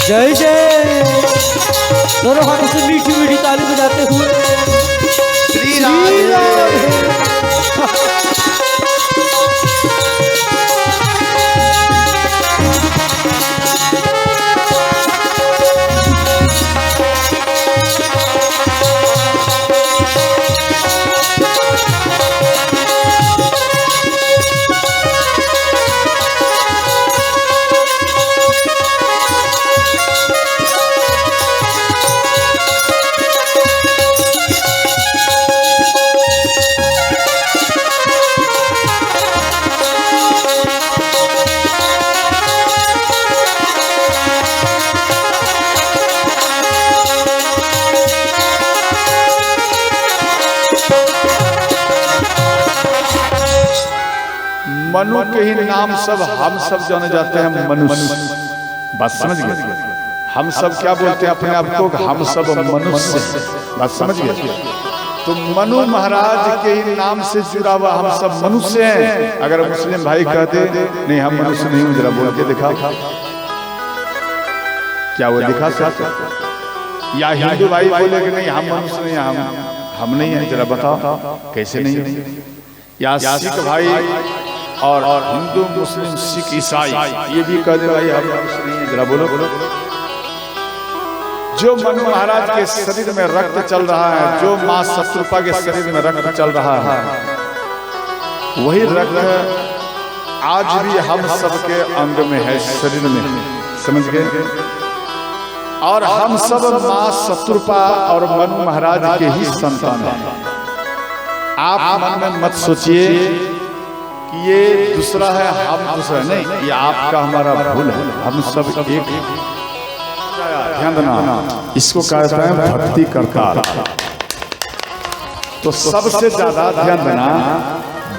जय जय। दोनों हाथों से मीठी मीठी ताली बजाते हुए श्री राधे। मनु के ही नाम सब हम सब जाने जाते हैं मनुष्य। बात समझ गए? हम सब क्या बोलते हैं अपने आप को? हम सब मनुष्य। बात समझ गए? तो मनु महाराज के ही नाम से जुड़ा हुआ हम सब मनुष्य हैं। अगर मुस्लिम भाई कहते नहीं हम मनुष्य नहीं हूं, जरा बोल के दिखा, क्या वो दिखा सकता? या हिंदू भाई बोले कि नहीं हम मनुष्य नहीं, हम नहीं है, जरा बताओ कैसे नहीं है? या सिख भाई और हिंदू मुस्लिम सिख ईसाई ये भी कह दे भाई हम मनुष्य नहीं है, जरा बोलो बोलो। जो मनु महाराज के शरीर में रक्त चल रहा है, जो मां शत्रुपा के शरीर में रक्त चल रहा है, वही रक्त आज भी हम सबके अंग में है, शरीर में। समझ गए? और हम सब मां शत्रुपा और मनु महाराज के ही संतान हैं। आप मन में मत सोचिए कि ये दूसरा है हम दूसरा नहीं, ये आपका हमारा भूल है। हम सब एक। ध्यान देना, इसको कहते हैं भक्ति करताल। तो सबसे ज्यादा ध्यान देना,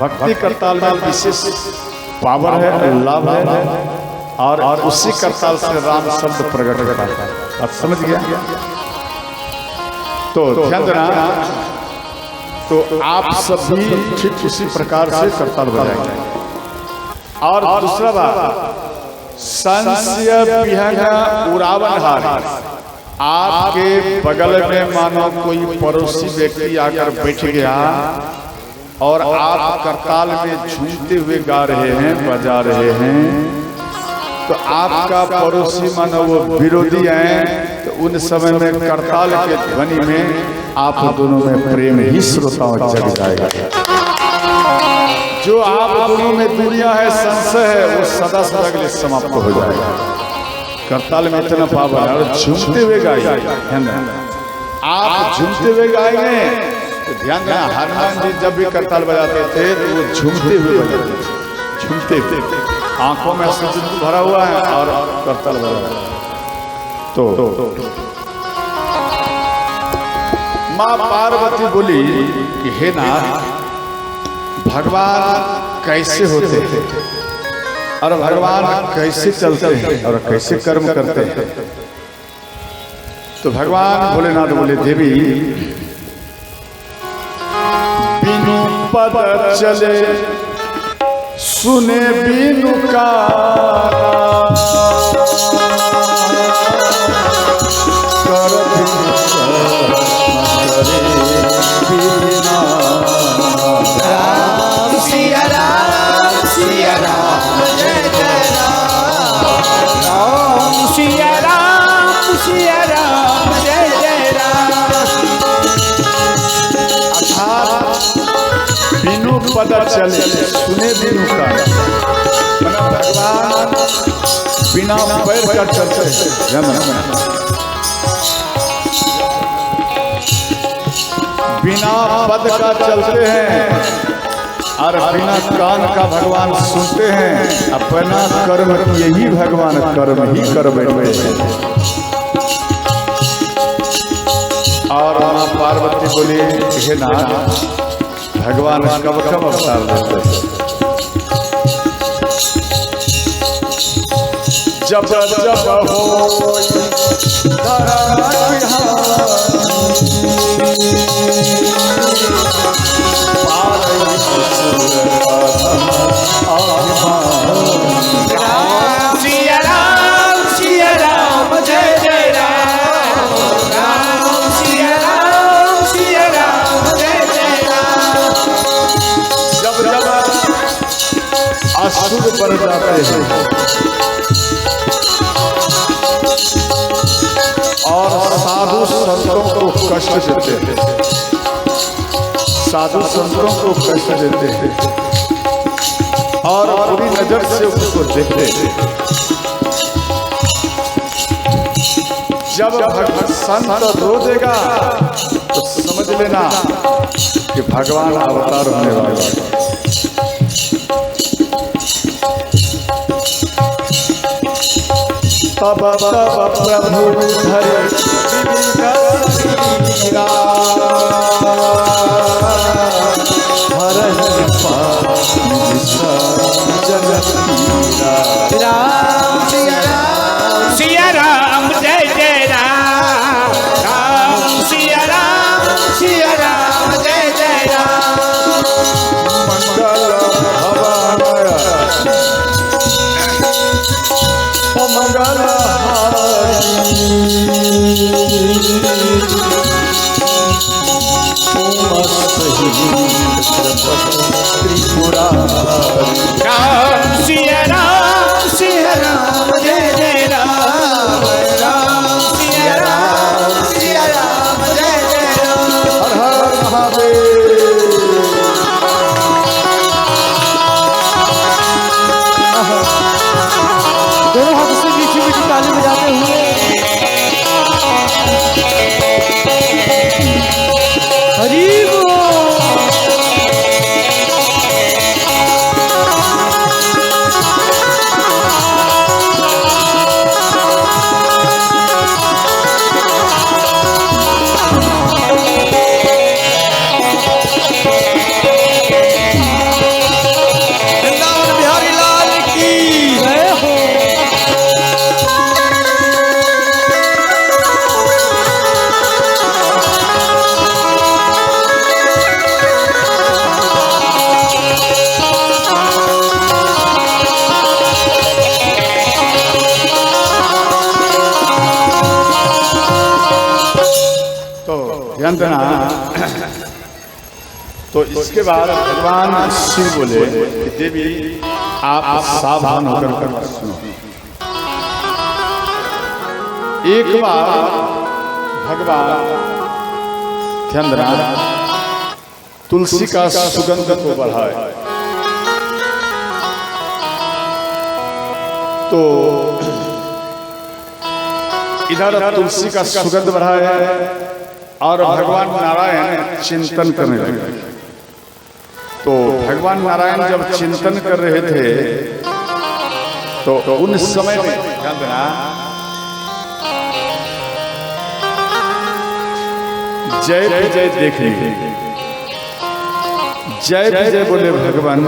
भक्ति करताल में विशेष पावर है, लाभ है, और उसी करताल से राम शब्द प्रकट होता है। आप समझ गया? तो ध्यान देना, तो आप सब भी ठीक उसी प्रकार से करताल बजाएंगे। और दूसरा बात, संशय विहंग उरावन हार। आपके बगल में मानो कोई पड़ोसी व्यक्ति आकर बैठ गया और आप करताल में झूमते हुए गा रहे हैं, बजा रहे हैं, तो आपका पड़ोसी मानो वो विरोधी हैं, तो उन समय में करताल के ध्वनि में आप दोनों में प्रेम ही श्रोताओं जग जाएगा। जो आप दोनों में दुनिया है, संशय है, वो सदा सदा के लिए समाप्त हो जाएगा। करताल में इतना पावर है। और झूमते हुए गाएंगे, आप झूमते हुए गाएंगे तो ध्यान देना, हनुमान जी जब भी करताल बजाते थे तो वो झूमते हुए बजाते थे, झूमते थे, आंखों में सूरज भरा हुआ है और करताल बजा रहा है। तो माँ पार्वती बोली कि हे नाथ, भगवान कैसे होते हैं और भगवान कैसे चलते हैं और कैसे कर्म करते हैं? तो भगवान भोलेनाथ बोले, देवी बिनु पद चले सुने बिनु का पता चले सुने बिनु का, भगवान बिना पैर का चलते बिना पद का चलते हैं और बिना कान का भगवान सुनते हैं। अपना कर्म यही भगवान कर्म ही कर बैठे हैं। और माँ पार्वती बोली, हे नाथ, भगवान कब कब अवतार लेते हैं? जब जब हो सिया राम जय पर जाते हैं और साधु संतों को कष्ट देते हैं, साधु संतों को कष्ट देते हैं और बुरी नजर से उसको देखते हैं। जब भगवान संत रो देगा तो समझ लेना कि भगवान अवतार होने वाला है। तब तब प्रभु धरे सिया राम जय जय राम, राम सिया राम जय जय राम। मंगल भवानय मंगल त्रिपुरा राम सिया राम जय जय राम, राम सिया राम जय जय राम। हर हर महादेव। दोनों हाथों से मीठी मीठी ताली बजाते हुए हरि बोल। वृंदावन बिहारी लाल की जय हो। तो ध्यान देना। तो इसके बाद भगवान शिव बोले कि देवी आप सावधान होकर सुनो। एक बार भगवान ध्यान देना तुलसी का सुगंध को बढ़ाए। तो इधर तुलसी का सुगंध बढ़ाया और भगवान नारायण चिंतन करने लगे। तो भगवान नारायण जब चिंतन कर रहे थे तो उन समय में ध्यान देना जय विजय देखने जय विजय बोले भगवान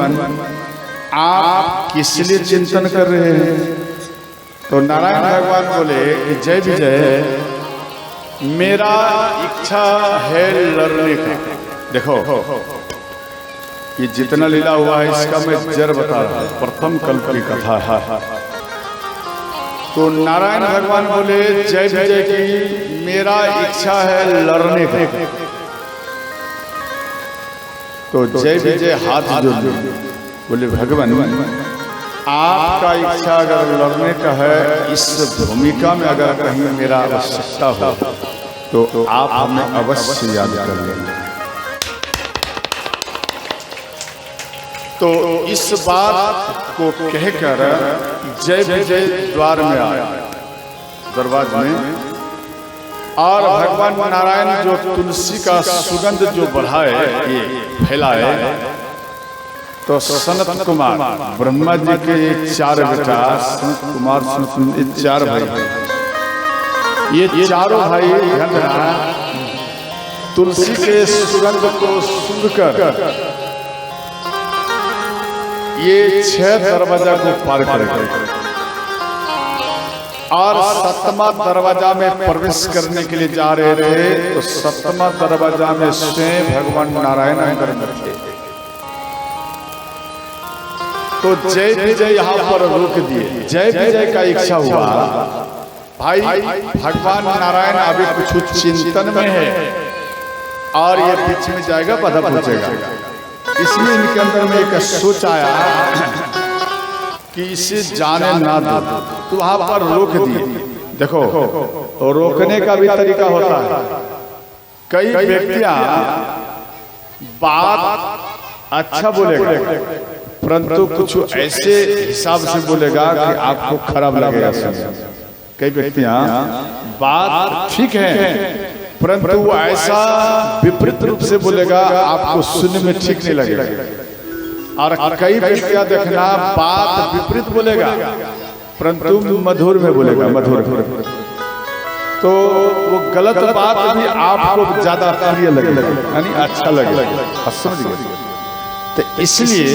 आप किस लिए चिंतन कर रहे हैं? तो नारायण भगवान बोले कि जय विजय मेरा इच्छा है लड़ने का। देखो ये जितना लीला हुआ है इसका मैं जर बता रहा हूं, प्रथम कल्प की कथा है। तो नारायण भगवान बोले जय विजय की मेरा इच्छा है लड़ने का। तो जय विजय हाथ जोड़ बोले भगवान आपका इच्छा अगर लड़ने का है, इस भूमिका में अगर कहीं मेरा आवश्यकता हो तो आप हमें अवश्य याद कर लेंगे। तो इस बात को कहकर जय विजय द्वार में आया, दरवाजे में, और भगवान नारायण जो तुलसी का सुगंध जो बढ़ाए ये फैलाए। तो सनत कुमार ब्रह्मा जी के चार बेटा सनत कुमार ये चार भाई, ये चारों भाई तुलसी के सुगंध को सुनकर ये 6 दरवाजा को पार करेंगे और 7वां दरवाजा में प्रवेश करने के लिए जा रहे थे। तो 7वां दरवाजा में स्वयं भगवान नारायण अंदर थे। तो जय विजय यहाँ पर रोक दिए। जय विजय का इच्छा हुआ भाई भगवान नारायण अभी कुछ चिंतन में है और ये बीच में जाएगा बाधा पहुंचेगा। इसमें इनके अंदर में एक सोच आया कि इसे जाने ना दो, तो वहां पर रोक दिए। देखो, रोकने का भी तरीका होता है। कई व्यक्तियां बात अच्छा बोलेगा, परंतु कुछ ऐसे हिसाब से बोलेगा कि आपको खराब लगेगा। कई व्यक्तियां बात ठीक है, परंतु वो ऐसा विपरीत रूप से बोलेगा आपको सुनने में ठीक नहीं लगेगा। और कई व्यक्तियां देखना बात विपरीत बोलेगा, परंतु मधुर में बोलेगा, मधुर। तो वो गलत बात भी आपको ज्यादा प्रिय लगेगा, यानी अच्छा लगेगा। समझिए, तो इसलिए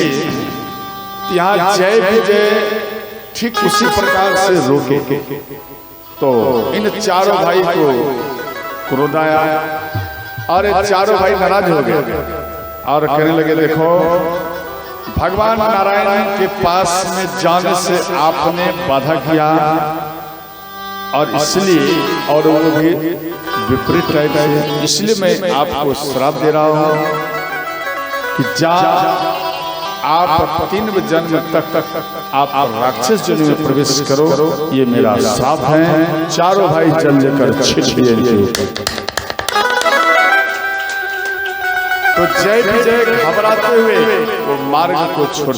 यहाँ जय विजय ठीक उसी प्रकार से रोके। तो इन चारों भाई को क्रोध आया और चारों भाई नाराज हो गए और कहने लगे, देखो भगवान नारायण के पास में जाने से आपने बाधा किया, और इसलिए और वो भी विपरीत रहता है, इसलिए मैं आपको श्राप दे रहा हूं कि जा आप 3 जन्म तक आप राक्षस जन्म में प्रवेश करो, ये मेरा श्राप है। चारों भाई जल जकर छिड़ दिए। तो जय विजय घबराते हुए वो मार्ग को छोड़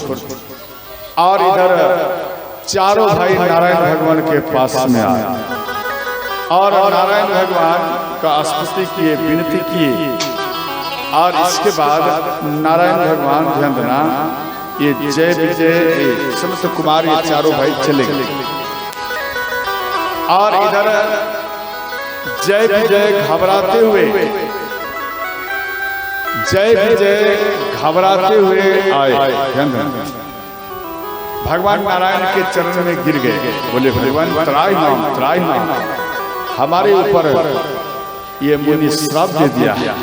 और इधर चारों भाई नारायण भगवान के पास में आए और नारायण भगवान का स्तुति किए, विनती किए। और इसके बाद नारायण भगवान ध्यान देना, ये जय विजय समस्त कुमार ये चारों भाई चले गए और इधर जय विजय घबराते हुए आए। ध्यान देना, भगवान नारायण के चरण में गिर गए, बोले भगवान त्राहि माम, हमारे ऊपर ये मुनि श्राप दे दिया है।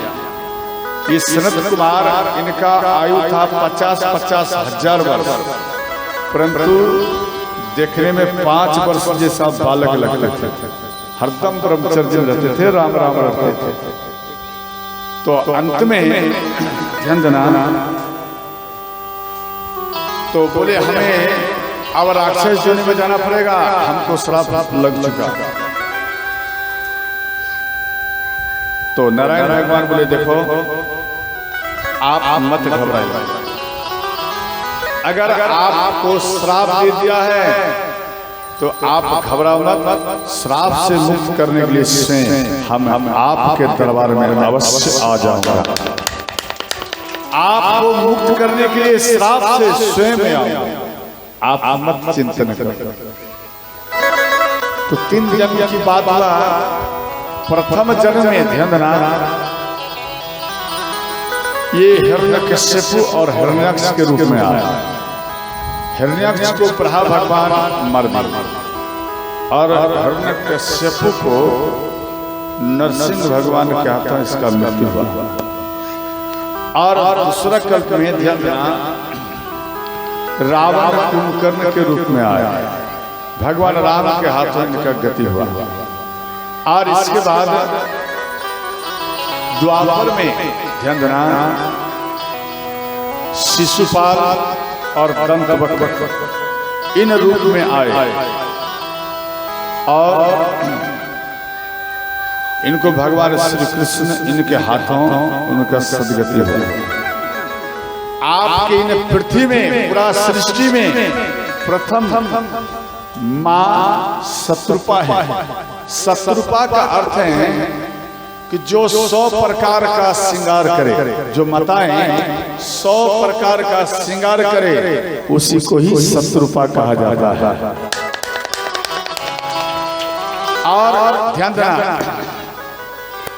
ये सनत कुमार, इनका आयु था 50-50 हजार वर्ष, परंतु देखने में 5 वर्ष जैसा बालक लगते थे। हरदम ब्रह्मचर्य में रहते थे, राम राम रहते थे। तो अंत में ध्यान देना, तो बोले हमें अब राक्षस योनि में जाना पड़ेगा, हमको श्राप लग चुका। तो नारायण भगवान बोले, देखो आप मत घबराइए, अगर आपको श्राप दे दिया है तो आप घबराओ मत। श्राप से मुक्त करने के लिए स्वयं हम आपके दरबार में अवश्य आ जाऊंगा। आपको मुक्त करने के लिए श्राप से स्वयं में आऊंगा, आप मत चिंतन करो। तो 3 जन्म की बात हुआ। प्रथम जन्म में ध्यान देना, ये हिरण्यकश्यप और हिरण्याक्ष के रूप में आया। हिरण्याक्ष को प्रहा भगवान मर दिया और हिरण्यकश्यप को नरसिंह भगवान के हाथों इसका मृत्यु हुआ। और दूसरा कल्प में ध्यान देना, रावण कुंभकर्ण के रूप में आया, भगवान राम के हाथों इनका गति हुआ। और इसके बाद द्वापर में ध्यान देना, शिशुपाल और दंतवक्र इन रूप में आए और इनको भगवान श्री कृष्ण इनके हाथों उनका सदगति हुआ। आपके इन पृथ्वी में, पूरा सृष्टि में प्रथम मां शत्रुपा है। शत्रुपा का अर्थ है कि जो 100 प्रकार का श्रृंगार करे, जो माताएं 100 प्रकार का श्रृंगार करे, उसी को ही शत्रुपा कहा जाता है। और ध्यान देना,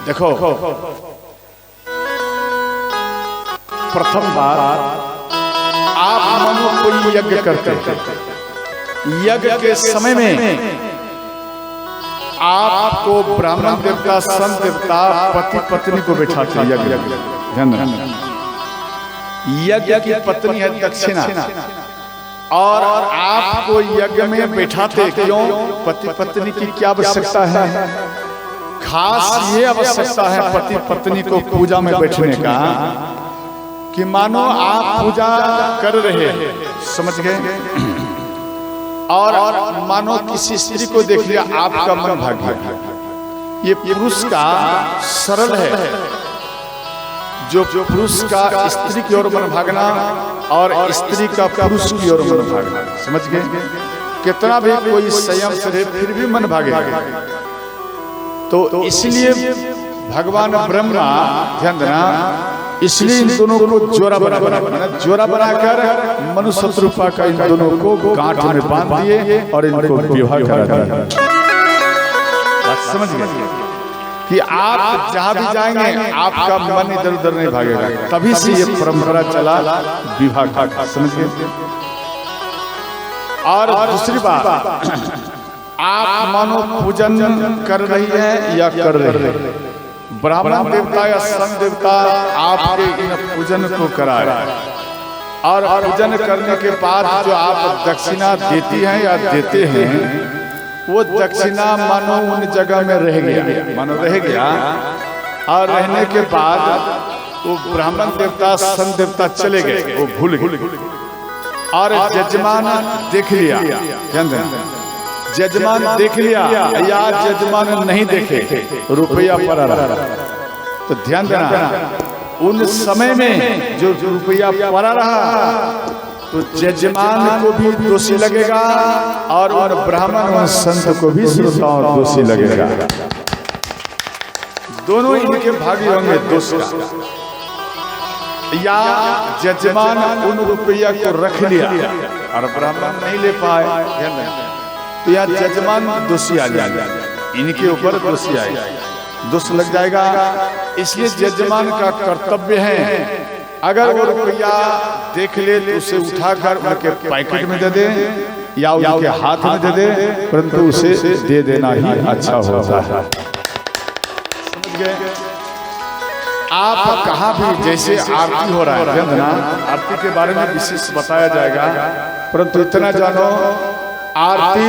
देखो प्रथम बार आप मानो कोई यज्ञ करते हैं, यज्ञ के समय में आपको ब्राह्मण देवता, संत देवता, पति पत्नी को बैठाते हैं। यज्ञ ध्यान देना, यज्ञ की पत्नी है दक्षिणा, और आपको यज्ञ में बैठाते क्यों? पति पत्नी की क्या आवश्यकता है? खास ये आवश्यकता है पति पत्नी को पूजा में बैठने का कि मानो आप पूजा कर रहे हैं, समझ गए? और मानो किसी स्त्री को देख लिया, आपका मन भाग गया। ये पुरुष का सरल है, जो पुरुष का स्त्री की ओर मन भागना और स्त्री का पुरुष की ओर मन भागना। समझ गए? कितना भी कोई संयम से रहे फिर भी मन भागेगा। तो इसलिए भगवान ब्रह्मा, ध्यान देना, इसलिए इन दोनों को जोड़ा बनाकर मनु शत्रुपा का इन दोनों को गांठ में बांध दिए और इनको विवाह करा दिया। समझ गए कि आप जहां भी जाएंगे आपका मन इधर उधर नहीं भागेगा। तभी से ये परंपरा चला विवाह का। समझ गए? और दूसरी बात, आप मानो पूजन कर रही है या कर रहे हैं, ब्राह्मण देवता या सन देवता आपके इन पूजन को कराए, और पूजन करने के बाद जो आप दक्षिणा देती हैं या देते हैं, वो दक्षिणा मानो उन जगह में रह गया, और रहने के बाद वो ब्राह्मण देवता सन देवता चले गए, वो भूल गए। और जजमान देख लिया, जजमान देख लिया या जजमान नहीं देखे, रुपया पड़ा रहा। तो ध्यान देना, उन समय में जो रुपया पड़ा रहा तो जजमान को भी दोषी लगेगा और उन ब्राह्मण और संत को भी दोषी लगेगा। दोनों इनके भागी होंगे दोष का। या जजमान उन रुपया को रख लिया और ब्राह्मण नहीं ले पाए, तो या जजमान दोषी आ जाएगा, इनके ऊपर दोषी आएगा, दोष लग जाएगा। इसलिए जजमान का कर्तव्य है, अगर वो रुपया देख ले तो उसे उठाकर उनके पैकेट में दे दे या उनके हाथ में दे दे, परंतु उसे दे देना ही अच्छा होता है। समझ गए? आप कहाँ भी, जैसे आरती हो रहा है, आरती के बारे में विशेष बताया जाएगा, परंतु इतना जानो आरती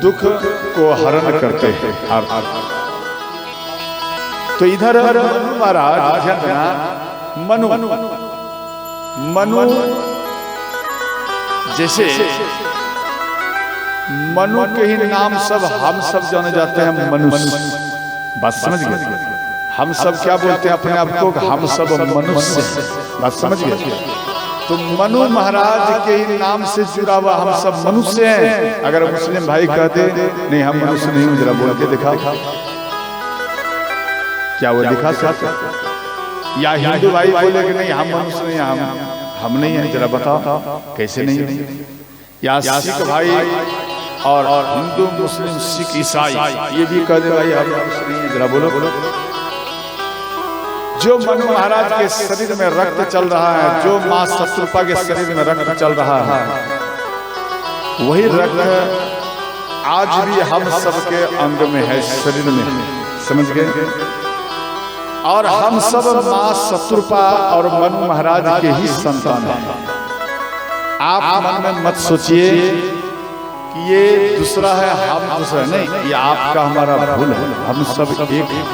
दुख को हरण करते हैं। तो इधर महाराज ध्यान देना, मनु जैसे मनु के ही नाम सब हम सब जाने जाते हैं मनुष्य। बात समझ गए? हम सब क्या बोलते हैं अपने आप को? हम सब मनुष्य। बात समझ गए? तो मनु महाराज के ही नाम से जुड़ा हुआ हम सब मनुष्य हैं। अगर मुस्लिम भाई कहते नहीं हम मनुष्य नहीं हूं, जरा बोल के दिखा, क्या वो दिखा सकता? या हिंदू भाई बोले कि नहीं हम मनुष्य नहीं, हम नहीं है, जरा बताओ कैसे नहीं है? या सिख भाई और हिंदू मुस्लिम सिख ईसाई ये भी कह दे भाई हम मनुष्य नहीं है, जरा बोलो। जो मनु महाराज के शरीर में रक्त चल रहा है, जो मां शत्रुपा के शरीर में रक्त चल रहा है, वही रक्त आज भी हम सबके अंग में है, शरीर में। समझ गए? और हम सब मां शत्रुपा और मनु महाराज के ही संतान हैं। आप मन में मत सोचिए कि ये दूसरा है हम दूसरा, नहीं, ये आपका हमारा भूल है, हम सब एक हैं।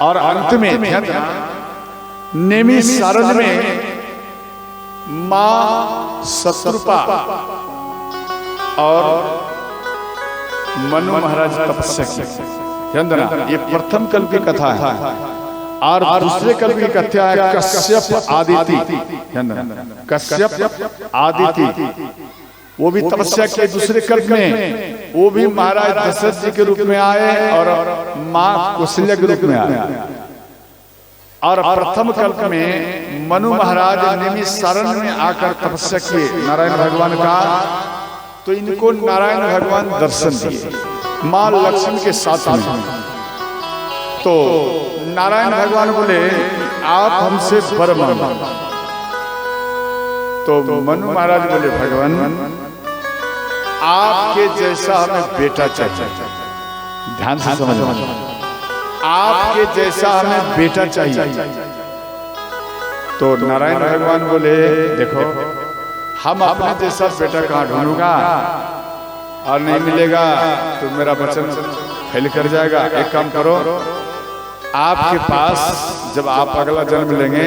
और अंत में नेमी सारण में मां शत्रुपा और मनु महाराज तपस्या की। ये प्रथम कल्प की कथा है, और दूसरे कल्प की कथा है कश्यप आदिति। कश्यप आदिति वो भी तपस्या के दूसरे कल्प में, वो भी महाराज दशरथ जी के रूप में आए और मां कौशल्या के रूप में आए। और प्रथम कल्प में मनु महाराज नेमी सारण में आकर तपस्या किए नारायण भगवान का, तो इनको नारायण भगवान दर्शन दिए मां लक्ष्मी के साथ में। तो नारायण भगवान बोले आप हमसे वर मांगो। तो मनु महाराज बोले भगवान आपके जैसा हमें बेटा चाहिए। ध्यान से समझना, आपके जैसा हमें बेटा चाहिए। तो नारायण भगवान बोले देखो हम अपने जैसा बेटा कहाँ ढूंढूंगा, और नहीं मिलेगा तो मेरा वचन फेल कर जाएगा। एक काम करो, आपके पास जब आप अगला जन्म लेंगे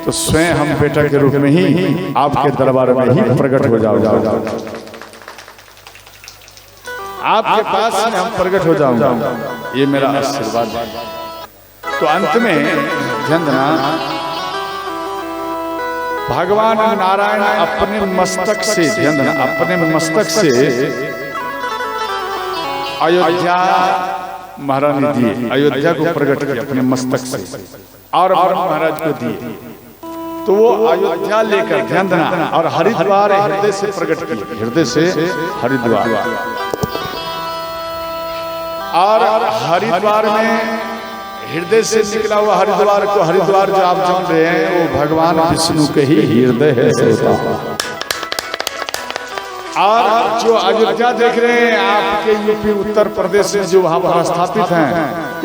तो स्वयं हम बेटा के रूप में ही आपके दरबार में ही प्रकट हो जाओ। आपके पास में हम प्रकट हो जाऊंगा, ये मेरा आशीर्वाद है। तो अंत में ध्यान देना, भगवान नारायण अपने मस्तक से, ध्यान देना, अपने मस्तक से अयोध्या महारानी दिए, अयोध्या को प्रकट किया अपने मस्तक से और महाराज को दिए। तो वो अयोध्या लेकर, ध्यान देना, और हरिद्वार हृदय से प्रकट किए, हृदय से हरिद्वार, और हरिद्वार में हृदय से निकला हुआ हरिद्वार को, हरिद्वार जो आप जान रहे हैं वो भगवान विष्णु के ही हृदय है। और जो अयोध्या देख रहे हैं आपके यूपी उत्तर प्रदेश में जो वहां पर स्थापित हैं,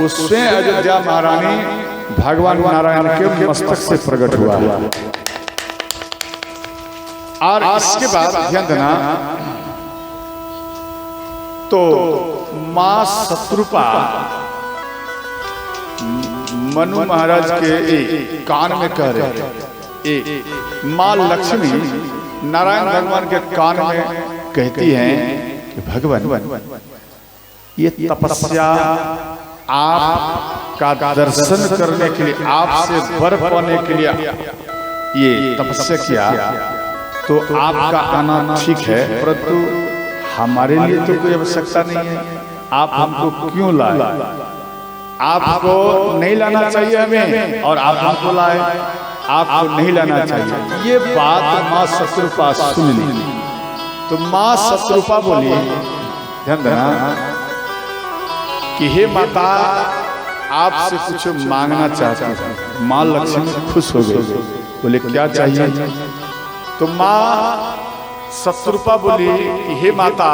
उसमें अयोध्या महारानी भगवान नारायण के मस्तक से प्रकट हुआ है। और इसके बाद ध्यान देना, तो मां शत्रुपा मनु महाराज के कान में कह रहे, मां लक्ष्मी नारायण भगवान के कान में कहती हैं कि भगवान ये तपस्या आपका दर्शन करने के लिए, आपसे वर पाने के लिए ये तपस्या किया, तो आपका आना ठीक है, परंतु हमारे लिए तो कोई आवश्यकता नहीं है, आप हमको क्यों लाए? आपको नहीं लाना चाहिए हमें, और आप हमको लाए, आपको नहीं लाना चाहिए। ये बात मां शत्रुपा सुन ली। तो मां शत्रुपा बोली, ध्यान देना, कि हे माता, आपसे कुछ मांगना चाहती हूं। मां लक्ष्मी खुश हो गई, बोले क्या चाहिए? तो मां शत्रुपा बोली कि हे माता,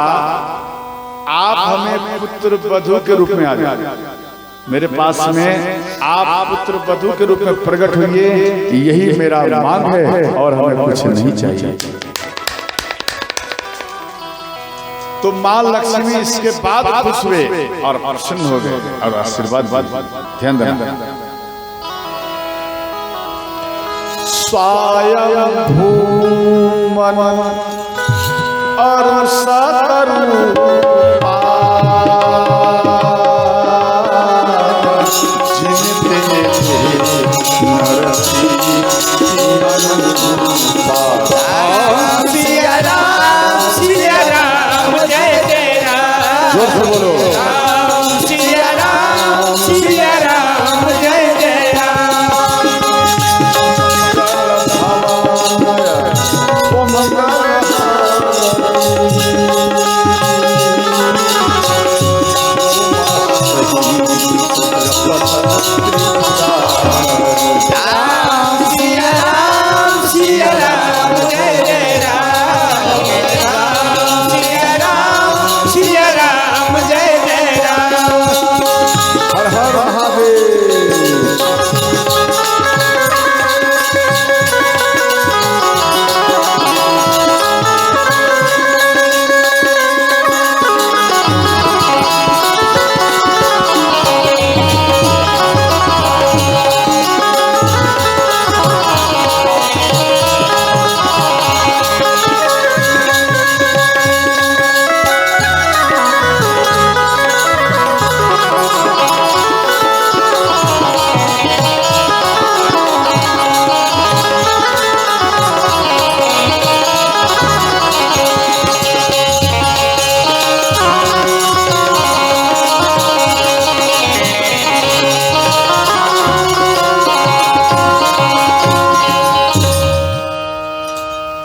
आप हमें पुत्र वधू के रूप में आ जाए, मेरे पास में आप पुत्र वधू के रूप में प्रकट हुए, यही मेरा मांग है, और हमें कुछ नहीं चाहिए। तो मां लक्ष्मी इसके बाद खुश हुए और प्रसन्न हो गए और आशीर्वाद। ध्यान देना, स्वयं भूमन और सतरूपा सिया राम जय जय राम, जोर से बोलो, सिया राम जय जय राम।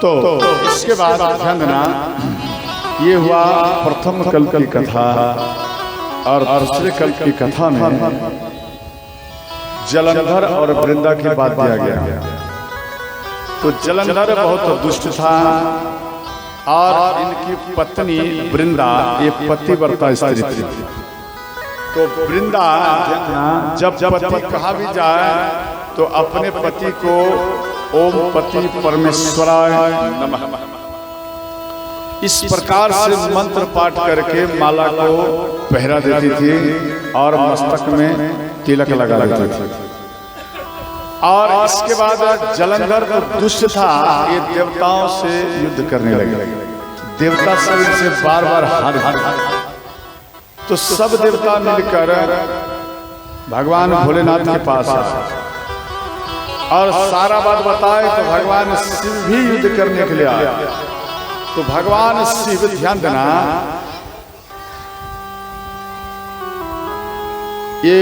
तो इसके बाद ध्यान देना, ये हुआ प्रथम कल्प की कथा, और दूसरे कल्प की कथा में जलंधर और वृंदा की बात दिया गया। तो जलंधर बहुत दुष्ट था, और इनकी पत्नी वृंदा ये पतिव्रता स्त्री थी। तो वृंदा जब पति कहा भी जाए तो अपने पति को ओम पति परमेश्वराय नमः इस प्रकार से मंत्र पाठ करके माला को पहरा देती थी और मस्तक में तिलक लगा देती थी। और इसके बाद जलंधर जो दुष्ट था ये देवताओं से युद्ध करने लगे। देवता सब इनसे बार बार हार तो सब देवता मिलकर भगवान भोलेनाथ के पास आए और सारा बात बताए तो भगवान शिव भी युद्ध करने के लिए आए। तो भगवान शिव, ध्यान देना, ये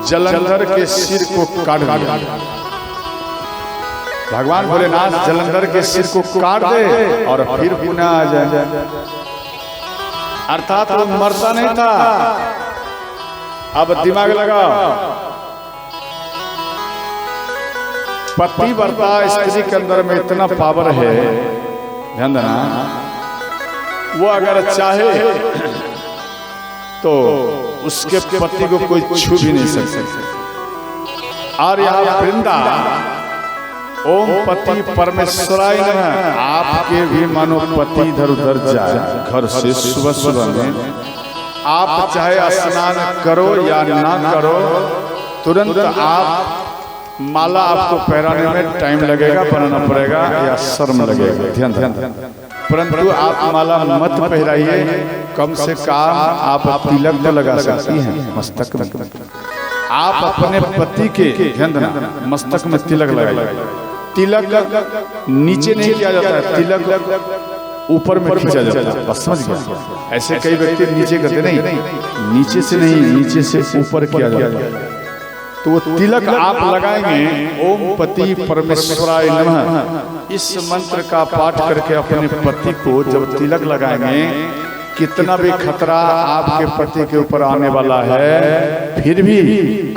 जलंधर के सिर को काट दिया। भगवान भोलेनाथ जलंधर के सिर को काट दे और फिर पुनः आ जाए, अर्थात वो मरता नहीं था। अब दिमाग लगाओ, पति वर्ता स्त्री के अंदर में इतना पावर है, ध्यान देना, वो अगर चाहे तो उसके पति को कोई छू भी नहीं सकता। और यहाँ वृंदा ओम पति परमेश्वराय नमः, आपके भी मानो पति इधर उधर जाए घर से सुबह सुबह में, आप चाहे स्नान करो या ना करो, तुरंत आप माला आपको पहराने में टाइम लगेगा, बनाना पड़ेगा या शर्म लगेगा, ध्यान ध्यान, परंतु आप माला मत पहराइए, कम से कम आप तिलक तो लगा सकती हैं मस्तक में। आप अपने पति के, ध्यान देना, मस्तक में तिलक लगाइए। तिलक नीचे नहीं किया जाता है, तिलक ऊपर में खींचा जाता है, बस समझ गया। ऐसे कई व्यक्ति नीचे करते नहीं, नीचे से नहीं, नीचे से ऊपर किया जाता है। तो वो तिलक आप लगाएंगे, ओम पति परमेश्वराय नमः, इस मंत्र का पाठ करके अपने पति को जब तिलक लगाएंगे, कितना भी खतरा आपके पति के ऊपर आने वाला है, फिर भी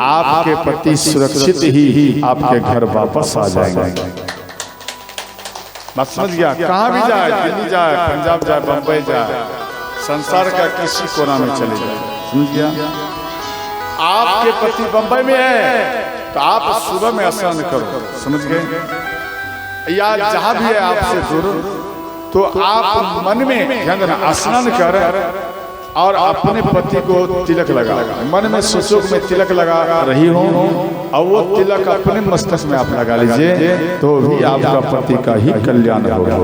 आपके पति सुरक्षित ही आपके घर वापस आ जाएंगे। बस समझ गया। कहाँ भी जाए, दिल्ली जाए, पंजाब जाए, बंबई जाए, संसार का किसी कोना में चले जाए, समझ गया। आपके पति बंबई में है तो आप सुबह में स्नान करो, समझ गए, या जहां भी है आपसे दूर, तो आप मन में, ध्यान देना, स्नान कर और अपने पति को तिलक लगा, मन में सोचो मैं तिलक लगा रही हूँ, और वो तिलक अपने मस्तक में आप लगा लीजिए, तो भी आपका पति का ही कल्याण होगा।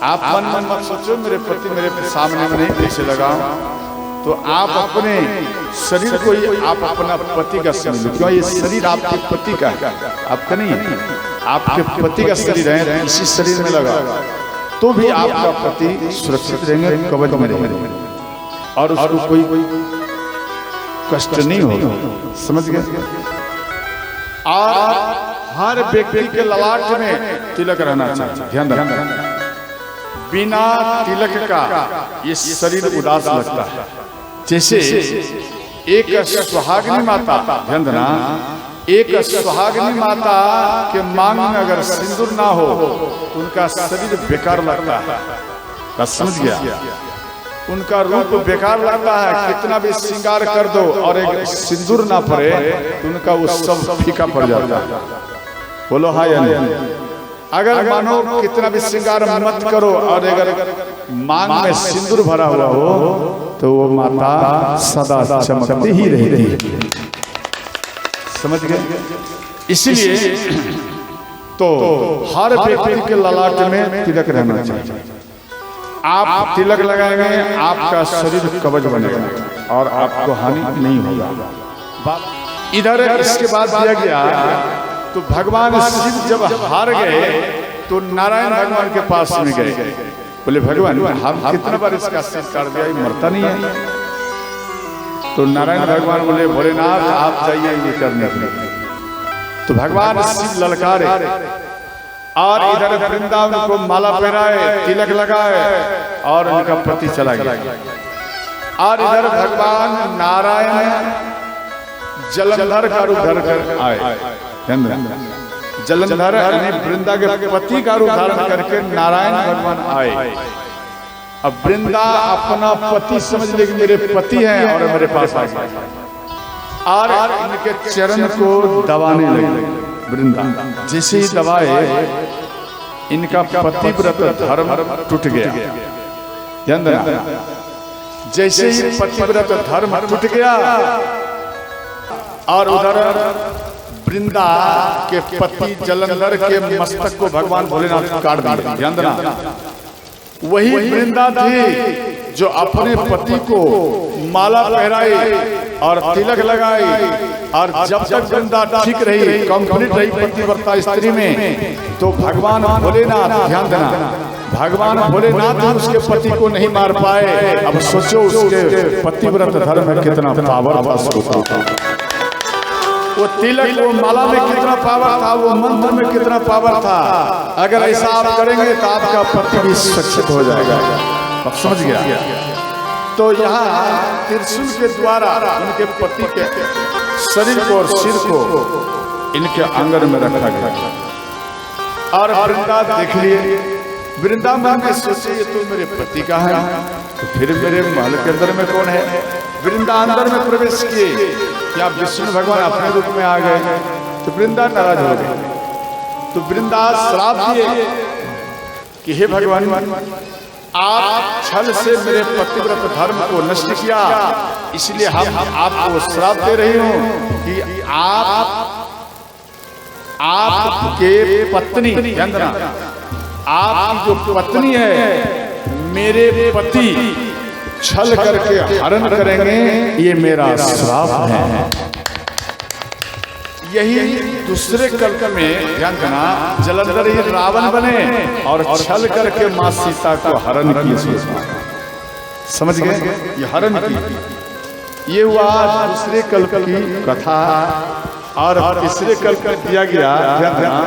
आप मन मन मत सोचो मेरे पति मेरे सामने में नहीं, कैसे लगाओ, तो आप अपने शरीर को ही आप अपना पति का समझो, क्यों ये शरीर आपके पति का है, आपका नहीं है, आपके पति का शरीर है, इसी शरीर में लगा तो भी आपका पति सुरक्षित रहेंगे, कवच में रहेंगे और उसको कोई कष्ट नहीं होगा, समझ गए। और हर व्यक्ति के ललाट में तिलक रहना चाहिए, ध्यान रखना, बिना तिलक का ये शरीर उदास लगता है। जैसे एक सुहागिनी माता, ध्यान देना, एक सुहागिनी माता के मांग में अगर सिंदूर ना हो तो उनका शरीर बेकार लगता है, समझ गया, उनका रूप बेकार लगता है, कितना भी श्रृंगार कर दो और एक सिंदूर ना पड़े तो उनका वो सब फीका पड़ जाता है। बोलो हाँ या नहीं। अगर मानो कितना भी श्रृंगार मत करो और अगर मांग में सिंदूर भरा हुआ हो तो वो माता सदा चमकती ही रहती है, समझ गए। इसलिए तो हर व्यक्ति के ललाट में तिलक रहना चाहिए। आप तिलक लगाएंगे आपका शरीर कवच बनेगा और आपको हानि नहीं होगा। इधर इसके बाद दिया गया तो भगवान शिव जब हार गए तो नारायण भगवान के पास में गए, बोले भगवान हम कितना बार इसका सिर काट दिया, मरता नहीं है। तो नारायण भगवान बोले भोलेनाथ आप जाइए ये करने के लिए। तो भगवान शिव ललकारे और इधर वृंदावन को माला पहनाए, तिलक लगाए और उनका पति चला गया। और इधर भगवान नारायण जलंधर का रूप धर कर आए, जलंधर यानी वृंदा के पति का रूप धारण करके नारायण भगवान आए। अब वृंदा अपना पति समझ ले कि मेरे पति हैं और मेरे पास आ गए और इनके चरण को दबाने लगे। वृंदा जैसे ही दबाए इनका पतिव्रत धर्म टूट गया, ध्यान देना। जैसे ही पतिव्रत धर्म टूट गया और उधर वृंदा के पति जलंधर के मस्तक को भगवान भोलेनाथ काट दिए। ध्यान देना, वही वृंदा थी जो अपने पति को माला पहराई और तिलक लगाई, और जब तक वृंदा ठीक रही, कंप्लीट रही पतिव्रता स्त्री में, तो भगवान भोलेनाथ, ध्यान देना, भगवान भोलेनाथ उसके पति को नहीं मार पाए। अब सोचो उसके पतिव्रत धर्म में कितना पावर था, वो तिलक, वो माला में कितना पावर था, वो मंत्र में कितना पावर था। अगर ऐसा आप करेंगे तो आपका पति भी सुरक्षित हो जाएगा। अब समझ गया? तो यहाँ त्रिशूल के द्वारा उनके पति के शरीर को और सिर को इनके आंगन में रखा गया। और वृंदा देख लिए, वृंदावन में सोचे ये तो मेरे पति का है, तो फिर मेरे महल के अंदर में कौन है? वृंदा अंदर में प्रवेश किए, क्या विष्णु भगवान अपने रूप में आ गए, तो वृंदा नाराज हो गए। तो वृंदा श्राप दिए कि हे भगवान, आप छल से मेरे पतिव्रत धर्म को नष्ट किया, इसलिए हम आपको श्राप दे रही हूँ कि आपके पत्नी, ध्यान देना, आपकी जो पत्नी है, मेरे पति छल करके हरण करेंगे, ये मेरा श्राप है। यही दूसरे कल्प में, ध्यान देना, जलंधर ही रावण बने और छल करके मां सीता को हरण किए। समझ गए? ये हरण की, ये हुआ दूसरे कल्प की कथा। और तीसरे कल्प में दिया गया, ध्यान देना,